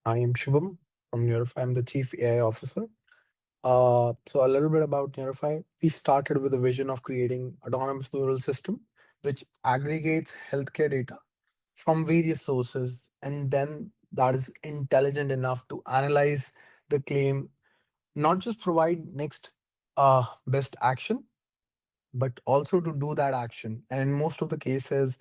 I am Shubham from Neuriphy. I'm the Chief AI Officer. So a little bit about Neurify. We started with a vision of creating autonomous neural system which aggregates healthcare data from various sources, and then that is intelligent enough to analyze the claim, not just provide next best action, but also to do that action. And in most of the cases,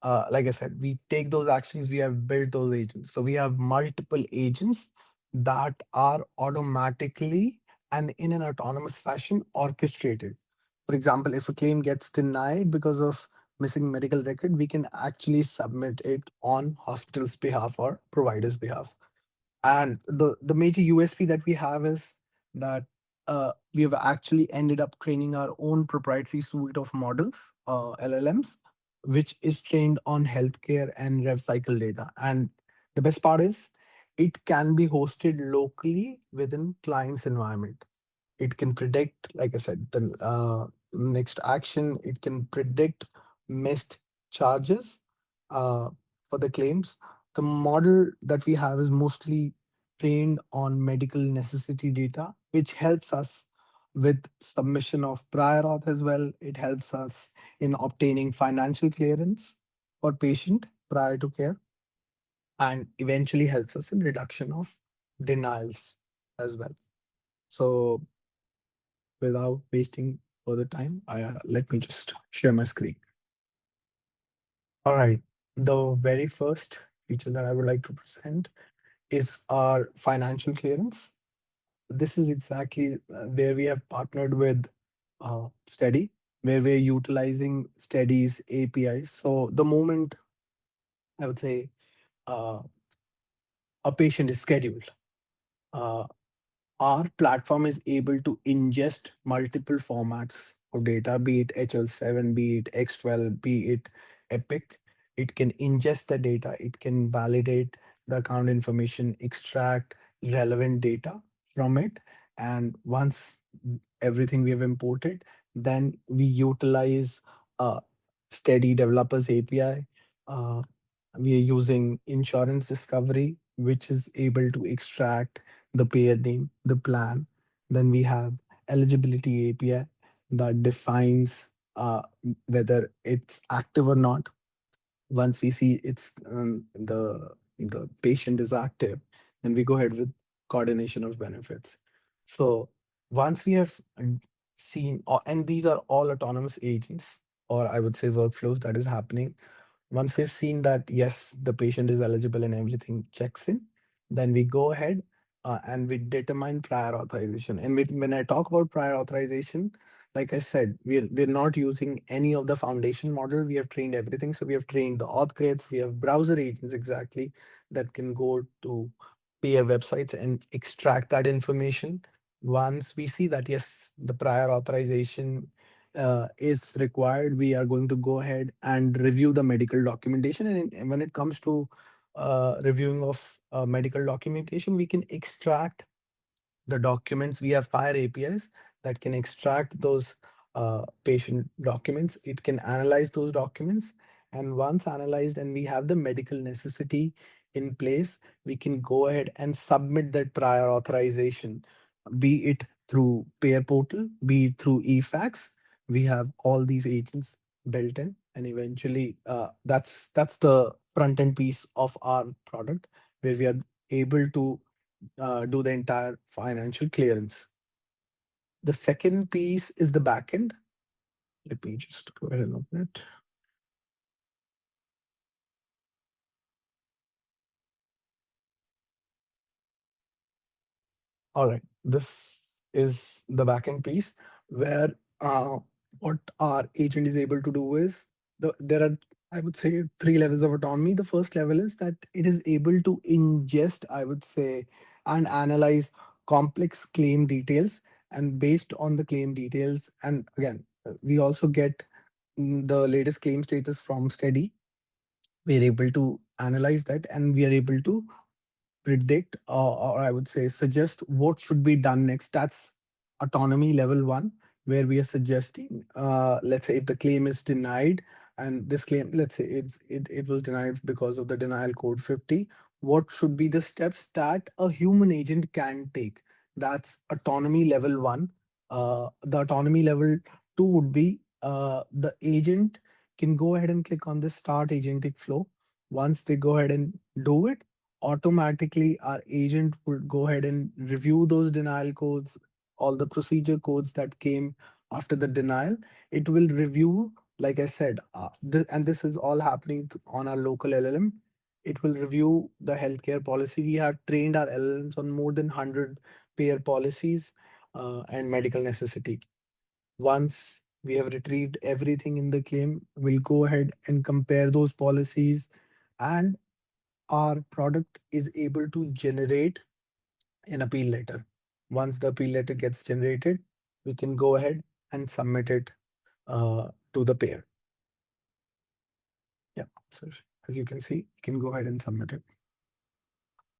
like I said, we take those actions, we have built those agents. So we have multiple agents that are automatically and in an autonomous fashion orchestrated. For example, if a claim gets denied because of missing medical record, we can actually submit it on hospital's behalf or provider's behalf. And the major USP that we have is that we have actually ended up training our own proprietary suite of models, LLMs, which is trained on healthcare and rev cycle data. And the best part is it can be hosted locally within client's environment. It can predict, like I said, the next action. It can predict missed charges uh, for the claims. The model that we have is mostly trained on medical necessity data, which helps us with submission of prior auth as well. It helps us in obtaining financial clearance for patient prior to care, and eventually helps us in reduction of denials as well. So without wasting further time, let me just share my screen. All right. The very first feature that I would like to present is our financial clearance. This is exactly where we have partnered with Steady, where we're utilizing Steady's APIs. So the moment I would say uh, a patient is scheduled, uh, our platform is able to ingest multiple formats of data, be it HL7, be it X12, be it Epic. It can ingest the data, it can validate the account information, extract relevant data from it. And once everything we have imported, then we utilize uh, Steady Developers API. Uh, we are using Insurance Discovery, which is able to extract the payer name, the plan. Then we have eligibility API that defines whether it's active or not. Once we see it's the patient is active, then we go ahead with coordination of benefits. So once we have seen, and these are all autonomous agents, or I would say workflows that is happening. Once we've seen that, yes, the patient is eligible and everything checks in, then we go ahead and we determine prior authorization. And when I talk about prior authorization, like I said, we're not using any of the foundation model. We have trained everything. So we have trained the auth grids, we have browser agents exactly that can go to payer websites and extract that information. Once we see that, yes, the prior authorization is required, we are going to go ahead and review the medical documentation. And when it comes to reviewing of medical documentation, we can extract the documents. We have Fire APIs that can extract those patient documents. It can analyze those documents. And once analyzed and we have the medical necessity in place, we can go ahead and submit that prior authorization, be it through payer portal, be it through eFax. We have all these agents built in, and eventually that's the front end piece of our product, where we are able to do the entire financial clearance. The second piece is the backend. Let me just go ahead and open it. All right, this is the backend piece where what our agent is able to do is there are, I would say, three levels of autonomy. The first level is that it is able to ingest, I would say, and analyze complex claim details. And based on the claim details, and again, we also get the latest claim status from Steady. We're able to analyze that and we are able to predict, or I would say suggest what should be done next. That's autonomy level one, where we are suggesting, let's say if the claim is denied, and this claim, let's say it was denied because of the denial code 50. what should be the steps that a human agent can take. That's autonomy level one. The autonomy level two would be the agent can go ahead and click on the start agentic flow. Once they go ahead and do it, automatically our agent would go ahead and review those denial codes, all the procedure codes that came after the denial. It will review, like I said, and this is all happening on our local LLM. It will review the healthcare policy. We have trained our LLMs on more than 100 payer policies and medical necessity. Once we have retrieved everything in the claim, we'll go ahead and compare those policies, and our product is able to generate an appeal letter. Once the appeal letter gets generated, we can go ahead and submit it to the payer. Yeah, so as you can see, you can go ahead and submit it.